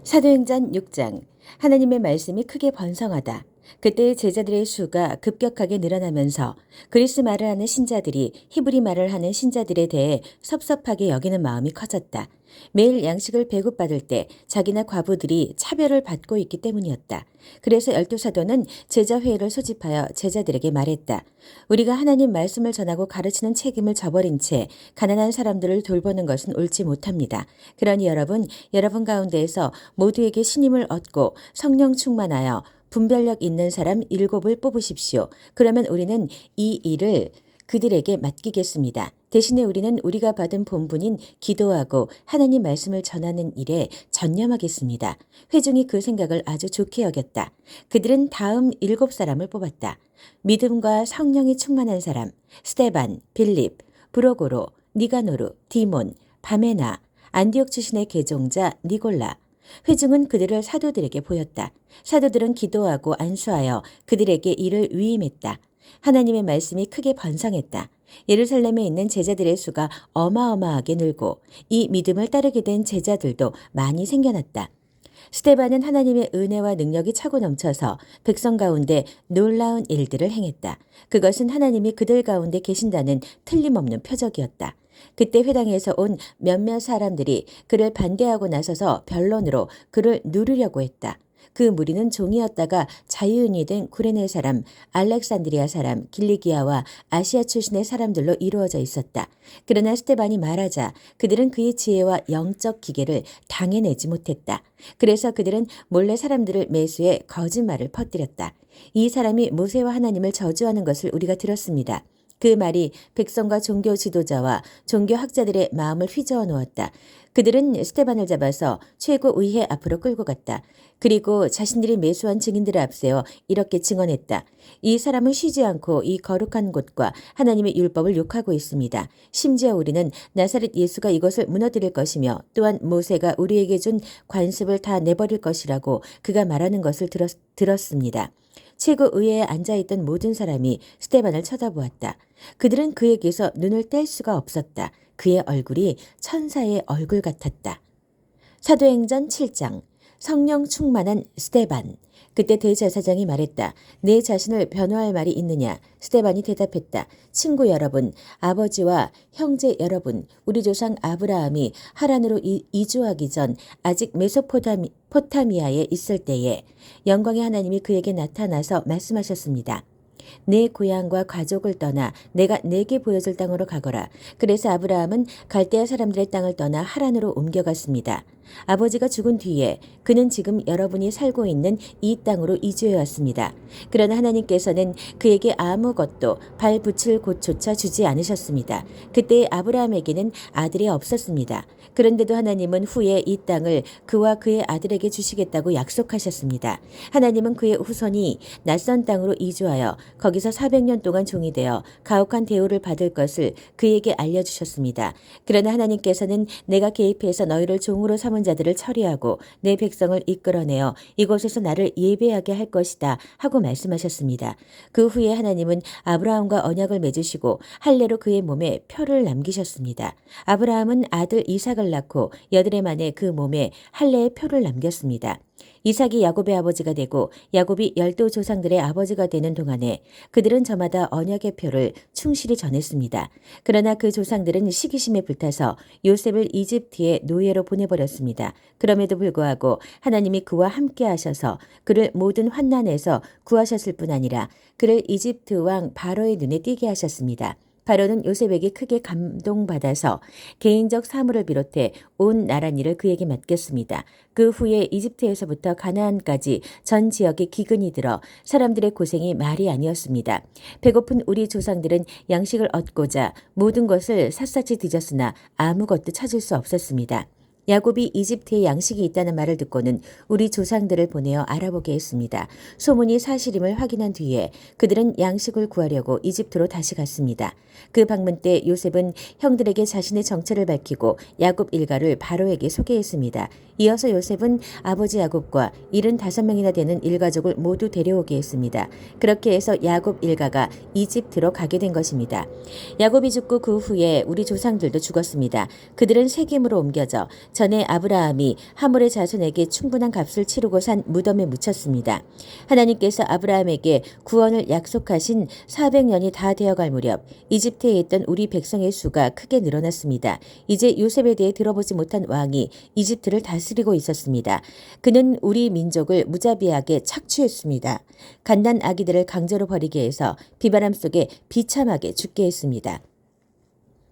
사도행전 6장. 하나님의 말씀이 크게 번성하다. 그때 제자들의 수가 급격하게 늘어나면서 그리스 말을 하는 신자들이 히브리 말을 하는 신자들에 대해 섭섭하게 여기는 마음이 커졌다. 매일 양식을 배급받을 때 자기나 과부들이 차별을 받고 있기 때문이었다. 그래서 열두 사도는 제자회의를 소집하여 제자들에게 말했다. 우리가 하나님 말씀을 전하고 가르치는 책임을 저버린 채 가난한 사람들을 돌보는 것은 옳지 못합니다. 그러니 여러분 가운데에서 모두에게 신임을 얻고 성령 충만하여 분별력 있는 사람 7을 뽑으십시오. 그러면 우리는 이 일을 그들에게 맡기겠습니다. 대신에 우리는 우리가 받은 본분인 기도하고 하나님 말씀을 전하는 일에 전념하겠습니다. 회중이 그 생각을 아주 좋게 여겼다. 그들은 다음 7사람을 뽑았다. 믿음과 성령이 충만한 사람, 스데반, 빌립, 브로고로, 니가노르, 디몬, 바메나, 안디옥 출신의 개종자 니골라. 회중은 그들을 사도들에게 보였다. 사도들은 기도하고 안수하여 그들에게 이를 위임했다. 하나님의 말씀이 크게 번성했다. 예루살렘에 있는 제자들의 수가 어마어마하게 늘고 이 믿음을 따르게 된 제자들도 많이 생겨났다. 스데반은 하나님의 은혜와 능력이 차고 넘쳐서 백성 가운데 놀라운 일들을 행했다. 그것은 하나님이 그들 가운데 계신다는 틀림없는 표적이었다. 그때 회당에서 온 몇몇 사람들이 그를 반대하고 나서서 변론으로 그를 누르려고 했다. 그 무리는 종이었다가 자유인이 된 구레네 사람, 알렉산드리아 사람, 길리기아와 아시아 출신의 사람들로 이루어져 있었다. 그러나 스데반이 말하자 그들은 그의 지혜와 영적 기계를 당해내지 못했다. 그래서 그들은 몰래 사람들을 매수해 거짓말을 퍼뜨렸다. 이 사람이 모세와 하나님을 저주하는 것을 우리가 들었습니다. 그 말이 백성과 종교 지도자와 종교 학자들의 마음을 휘저어 놓았다. 그들은 스데반을 잡아서 최고의회 앞으로 끌고 갔다. 그리고 자신들이 매수한 증인들을 앞세워 이렇게 증언했다. 이 사람은 쉬지 않고 이 거룩한 곳과 하나님의 율법을 욕하고 있습니다. 심지어 우리는 나사렛 예수가 이것을 무너뜨릴 것이며 또한 모세가 우리에게 준 관습을 다 내버릴 것이라고 그가 말하는 것을 들었습니다. 최고의회에 앉아있던 모든 사람이 스데반을 쳐다보았다. 그들은 그에게서 눈을 뗄 수가 없었다. 그의 얼굴이 천사의 얼굴 같았다. 사도행전 7장. 성령 충만한 스데반. 그때 대제사장이 말했다. 내 자신을 변호할 말이 있느냐? 스데반이 대답했다. 친구 여러분, 아버지와 형제 여러분, 우리 조상 아브라함이 하란으로 이주하기 전 아직 메소포타미아에 있을 때에 영광의 하나님이 그에게 나타나서 말씀하셨습니다. 내 고향과 가족을 떠나 내가 내게 보여줄 땅으로 가거라. 그래서 아브라함은 갈대아 사람들의 땅을 떠나 하란으로 옮겨갔습니다. 아버지가 죽은 뒤에 그는 지금 여러분이 살고 있는 이 땅으로 이주해 왔습니다. 그러나 하나님께서는 그에게 아무것도 발 붙일 곳조차 주지 않으셨습니다. 그때 아브라함에게는 아들이 없었습니다. 그런데도 하나님은 후에 이 땅을 그와 그의 아들에게 주시겠다고 약속하셨습니다. 하나님은 그의 후손이 낯선 땅으로 이주하여 거기서 400년 동안 종이 되어 가혹한 대우를 받을 것을 그에게 알려주셨습니다. 그러나 하나님께서는 내가 개입해서 너희를 종으로 삼은 자들을 처리하고 내 백성을 이끌어내어 이곳에서 나를 예배하게 할 것이다 하고 말씀하셨습니다. 그 후에 하나님은 아브라함과 언약을 맺으시고 할례로 그의 몸에 표를 남기셨습니다. 아브라함은 아들 이삭을 낳고 8해 만에 그 몸에 할례의 표를 남겼습니다. 이삭이 야곱의 아버지가 되고 야곱이 12조상들의 아버지가 되는 동안에 그들은 저마다 언약의 표를 충실히 전했습니다. 그러나 그 조상들은 시기심에 불타서 요셉을 이집트의 노예로 보내버렸습니다. 그럼에도 불구하고 하나님이 그와 함께 하셔서 그를 모든 환난에서 구하셨을 뿐 아니라 그를 이집트 왕 바로의 눈에 띄게 하셨습니다. 바로는 요셉에게 크게 감동받아서 개인적 사물을 비롯해 온 나랏일을 그에게 맡겼습니다. 그 후에 이집트에서부터 가나안까지 전 지역에 기근이 들어 사람들의 고생이 말이 아니었습니다. 배고픈 우리 조상들은 양식을 얻고자 모든 것을 샅샅이 뒤졌으나 아무것도 찾을 수 없었습니다. 야곱이 이집트에 양식이 있다는 말을 듣고는 우리 조상들을 보내어 알아보게 했습니다. 소문이 사실임을 확인한 뒤에 그들은 양식을 구하려고 이집트로 다시 갔습니다. 그 방문 때 요셉은 형들에게 자신의 정체를 밝히고 야곱 일가를 바로에게 소개했습니다. 이어서 요셉은 아버지 야곱과 75명이나 되는 일가족을 모두 데려오게 했습니다. 그렇게 해서 야곱 일가가 이집트로 가게 된 것입니다. 야곱이 죽고 그 후에 우리 조상들도 죽었습니다. 그들은 세겜으로 옮겨져 전에 아브라함이 하몰의 자손에게 충분한 값을 치르고 산 무덤에 묻혔습니다. 하나님께서 아브라함에게 구원을 약속하신 400년이 다 되어갈 무렵 이집트에 있던 우리 백성의 수가 크게 늘어났습니다. 이제 요셉에 대해 들어보지 못한 왕이 이집트를 다스리고 있었습니다. 그는 우리 민족을 무자비하게 착취했습니다. 갓난 아기들을 강제로 버리게 해서 비바람 속에 비참하게 죽게 했습니다.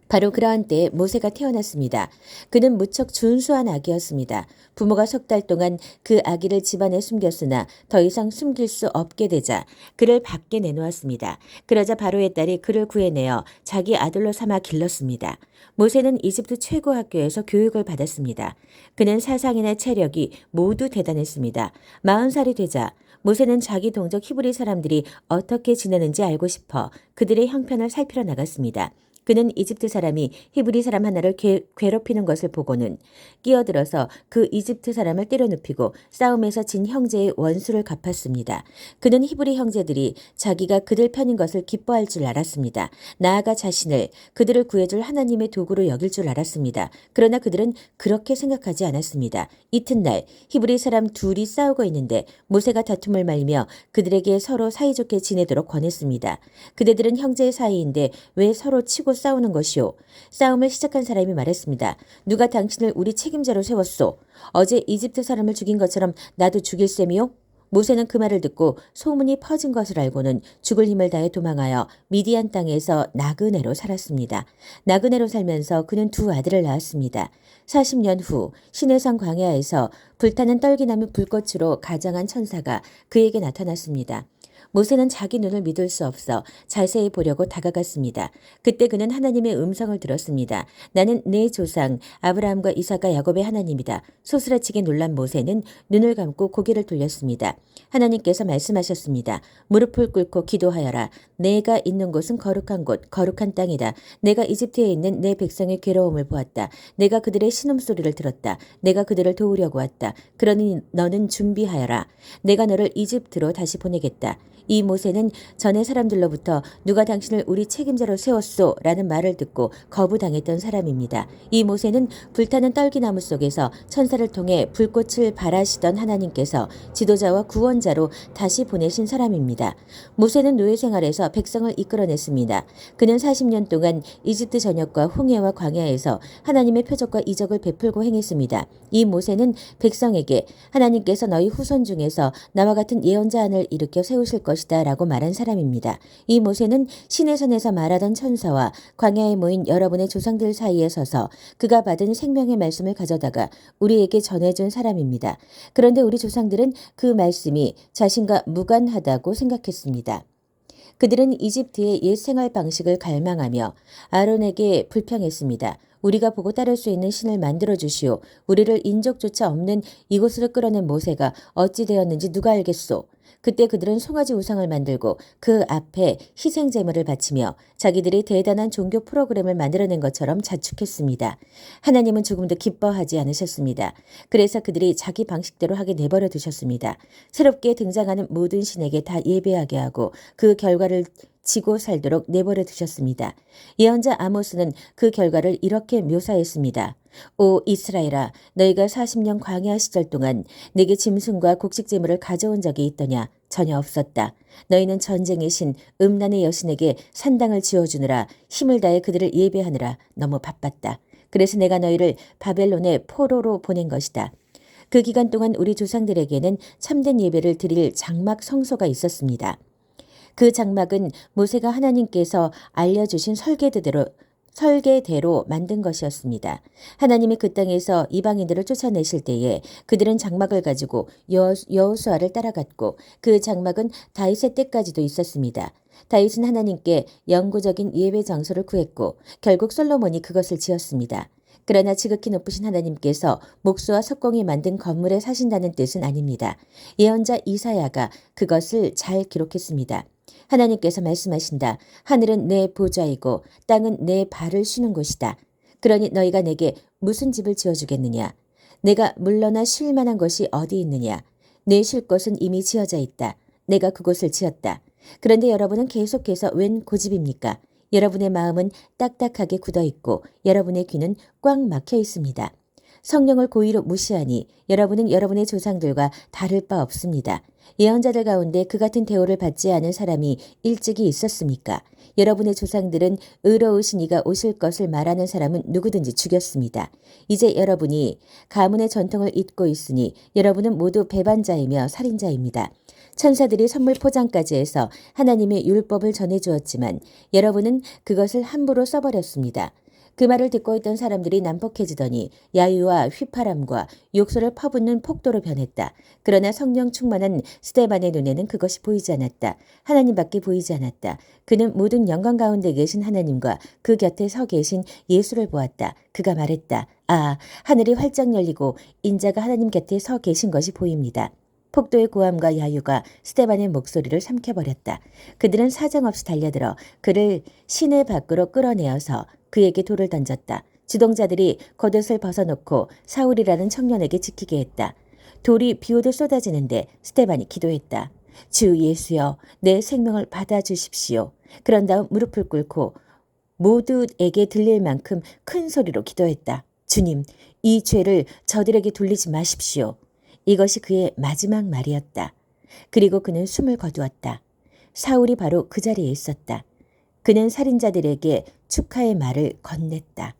바로 그러한 때에 모세가 태어났습니다. 그는 무척 준수한 아기였습니다. 부모가 3달 동안 그 아기를 집안에 숨겼으나 더 이상 숨길 수 없게 되자 그를 밖에 내놓았습니다. 그러자 바로의 딸이 그를 구해내어 자기 아들로 삼아 길렀습니다. 모세는 이집트 최고 학교에서 교육을 받았습니다. 그는 사상이나 체력이 모두 대단했습니다. 40살이 되자 모세는 자기 동족 히브리 사람들이 어떻게 지내는지 알고 싶어 그들의 형편을 살피러 나갔습니다. 그는 이집트 사람이 히브리 사람 하나를 괴롭히는 것을 보고는 끼어들어서 그 이집트 사람을 때려눕히고 싸움에서 진 형제의 원수를 갚았습니다. 그는 히브리 형제들이 자기가 그들 편인 것을 기뻐할 줄 알았습니다. 나아가 자신을 그들을 구해줄 하나님의 도구로 여길 줄 알았습니다. 그러나 그들은 그렇게 생각하지 않았습니다. 이튿날 히브리 사람 둘이 싸우고 있는데 모세가 다툼을 말리며 그들에게 서로 사이좋게 지내도록 권했습니다. 그대들은 형제의 사이인데 왜 서로 치고 싸우는 것이오? 싸움을 시작한 사람이 말했습니다. 누가 당신을 우리 책임자로 세웠소? 어제 이집트 사람을 죽인 것처럼 나도 죽일 셈이오? 모세는 그 말을 듣고 소문이 퍼진 것을 알고는 죽을 힘을 다해 도망하여 미디안 땅에서 나그네로 살았습니다. 나그네로 살면서 그는 2 아들을 낳았습니다. 40년 후 시내산 광야에서 불타는 떨기나무 불꽃으로 가장한 천사가 그에게 나타났습니다. 모세는 자기 눈을 믿을 수 없어 자세히 보려고 다가갔습니다. 그때 그는 하나님의 음성을 들었습니다. 나는 내 조상 아브라함과 이삭과 야곱의 하나님이다. 소스라치게 놀란 모세는 눈을 감고 고개를 돌렸습니다. 하나님께서 말씀하셨습니다. 무릎을 꿇고 기도하여라. 내가 있는 곳은 거룩한 곳, 거룩한 땅이다. 내가 이집트에 있는 내 백성의 괴로움을 보았다. 내가 그들의 신음소리를 들었다. 내가 그들을 도우려고 왔다. 그러니 너는 준비하여라. 내가 너를 이집트로 다시 보내겠다. 이 모세는 전에 사람들로부터 누가 당신을 우리 책임자로 세웠소? 라는 말을 듣고 거부당했던 사람입니다. 이 모세는 불타는 떨기나무 속에서 천사를 통해 불꽃을 발하시던 하나님께서 지도자와 구원자로 다시 보내신 사람입니다. 모세는 노예 생활에서 백성을 이끌어냈습니다. 그는 40년 동안 이집트 전역과 홍해와 광야에서 하나님의 표적과 이적을 베풀고 행했습니다. 이 모세는 백성에게 하나님께서 너희 후손 중에서 나와 같은 예언자 하나를 일으켜 세우실 것이다 라고 말한 사람입니다. 이 모세는 시내산에서 말하던 천사와 광야에 모인 여러분의 조상들 사이에 서서 그가 받은 생명의 말씀을 가져다가 우리에게 전해준 사람입니다. 그런데 우리 조상들은 그 말씀이 자신과 무관하다고 생각했습니다. 그들은 이집트의 옛 생활 방식을 갈망하며 아론에게 불평했습니다. 우리가 보고 따를 수 있는 신을 만들어 주시오. 우리를 인족조차 없는 이곳으로 끌어낸 모세가 어찌 되었는지 누가 알겠소? 그때 그들은 송아지 우상을 만들고 그 앞에 희생 제물을 바치며 자기들이 대단한 종교 프로그램을 만들어낸 것처럼 자축했습니다. 하나님은 조금도 기뻐하지 않으셨습니다. 그래서 그들이 자기 방식대로 하게 내버려 두셨습니다. 새롭게 등장하는 모든 신에게 다 예배하게 하고 그 결과를 지고 살도록 내버려 두셨습니다. 예언자 아모스는 그 결과를 이렇게 묘사했습니다. 오 이스라엘아, 너희가 40년 광야 시절 동안 내게 짐승과 곡식 제물을 가져온 적이 있더냐? 전혀 없었다. 너희는 전쟁의 신 음란의 여신에게 산당을 지어주느라 힘을 다해 그들을 예배하느라 너무 바빴다. 그래서 내가 너희를 바벨론의 포로로 보낸 것이다. 그 기간 동안 우리 조상들에게는 참된 예배를 드릴 장막 성소가 있었습니다. 그 장막은 모세가 하나님께서 알려주신 설계대로 만든 것이었습니다. 하나님이 그 땅에서 이방인들을 쫓아내실 때에 그들은 장막을 가지고 여호수아를 따라갔고 그 장막은 다윗의 때까지도 있었습니다. 다윗은 하나님께 영구적인 예배 장소를 구했고 결국 솔로몬이 그것을 지었습니다. 그러나 지극히 높으신 하나님께서 목수와 석공이 만든 건물에 사신다는 뜻은 아닙니다. 예언자 이사야가 그것을 잘 기록했습니다. 하나님께서 말씀하신다. 하늘은 내 보좌이고 땅은 내 발을 쉬는 곳이다. 그러니 너희가 내게 무슨 집을 지어주겠느냐? 내가 물러나 쉴 만한 것이 어디 있느냐? 내 쉴 곳은 이미 지어져 있다. 내가 그곳을 지었다. 그런데 여러분은 계속해서 웬 고집입니까? 여러분의 마음은 딱딱하게 굳어 있고 여러분의 귀는 꽉 막혀 있습니다. 성령을 고의로 무시하니 여러분은 여러분의 조상들과 다를 바 없습니다. 예언자들 가운데 그 같은 대우를 받지 않은 사람이 일찍이 있었습니까? 여러분의 조상들은 의로우신 이가 오실 것을 말하는 사람은 누구든지 죽였습니다. 이제 여러분이 가문의 전통을 잇고 있으니 여러분은 모두 배반자이며 살인자입니다. 천사들이 선물 포장까지 해서 하나님의 율법을 전해주었지만 여러분은 그것을 함부로 써버렸습니다. 그 말을 듣고 있던 사람들이 난폭해지더니 야유와 휘파람과 욕설을 퍼붓는 폭도로 변했다. 그러나 성령 충만한 스데반의 눈에는 그것이 보이지 않았다. 하나님밖에 보이지 않았다. 그는 모든 영광 가운데 계신 하나님과 그 곁에 서 계신 예수를 보았다. 그가 말했다. 아, 하늘이 활짝 열리고 인자가 하나님 곁에 서 계신 것이 보입니다. 폭도의 고함과 야유가 스데반의 목소리를 삼켜버렸다. 그들은 사정없이 달려들어 그를 시내 밖으로 끌어내어서 그에게 돌을 던졌다. 주동자들이 겉옷을 벗어놓고 사울이라는 청년에게 지키게 했다. 돌이 비오듯 쏟아지는데 스데반이 기도했다. 주 예수여, 내 생명을 받아주십시오. 그런 다음 무릎을 꿇고 모두에게 들릴 만큼 큰 소리로 기도했다. 주님, 이 죄를 저들에게 돌리지 마십시오. 이것이 그의 마지막 말이었다. 그리고 그는 숨을 거두었다. 사울이 바로 그 자리에 있었다. 그는 살인자들에게 축하의 말을 건넸다.